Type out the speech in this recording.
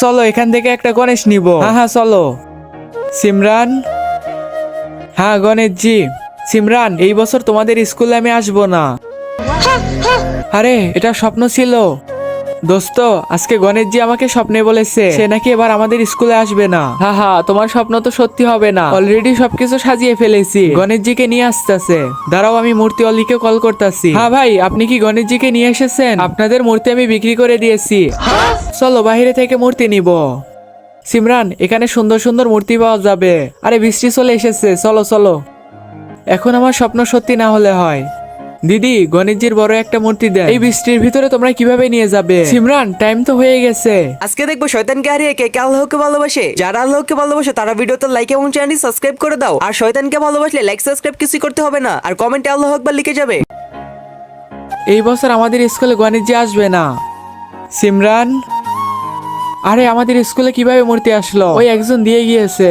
চলো এখান থেকে একটা গণেশ নিব। হ্যাঁ হ্যাঁ চলো। সিমরান, হ্যাঁ গণেশ জি। সিমরান, এই বছর তোমাদের স্কুলে আমি আসবো না। আরে এটা স্বপ্ন ছিল। দোস্ত, আজকে গণেশ জি আমাকে স্বপ্নে বলেছে সে নাকি এবার আমাদের স্কুলে আসবে না। হা হা, তোমার স্বপ্ন তো সত্যি হবে না, অলরেডি সবকিছু সাজিয়ে ফেলেছি। গণেশ জিকে নিয়ে আসতেছে, দাঁড়াও আমি মূর্তি অলিকে কল করতেছি। হ্যাঁ ভাই, আপনি কি গণেশ জিকে নিয়ে এসেছেন? আপনাদের মূর্তি আমি বিক্রি করে দিয়েছি। চলো বাইরে থেকে মূর্তি নিব। সিমরান, এখানে সুন্দর সুন্দর মূর্তি পাওয়া যাবে। আরে বৃষ্টি চলে এসেছে, চলো চলো। এখন আমার স্বপ্ন সত্যি না হলে হয়। দিদি, গণেশজির বড় একটা মূর্তি দেয়। এই বৃষ্টির ভিতরে তোমরা কিভাবে নিয়ে যাবে? সিমরান, টাইম তো হয়ে গেছে। আজকে দেখবো শয়তানকে হারিয়ে কে কে আল্লাহকে ভালোবাসে। যারা আল্লাহকে ভালোবাসে তারা ভিডিওতে লাইক এবং চ্যানেলটি সাবস্ক্রাইব করে দাও। আর শয়তানকে ভালোবাসলে লাইক সাবস্ক্রাইব কিছুই করতে হবে না, আর কমেন্টে আল্লাহু আকবার লিখে যাবে। এই বছর আমাদের স্কুলে গণেশজি আসবে না। সিমরান, আরে আমাদের স্কুলে কিভাবে মূর্তি আসলো? ওই একজন দিয়ে গিয়েছে।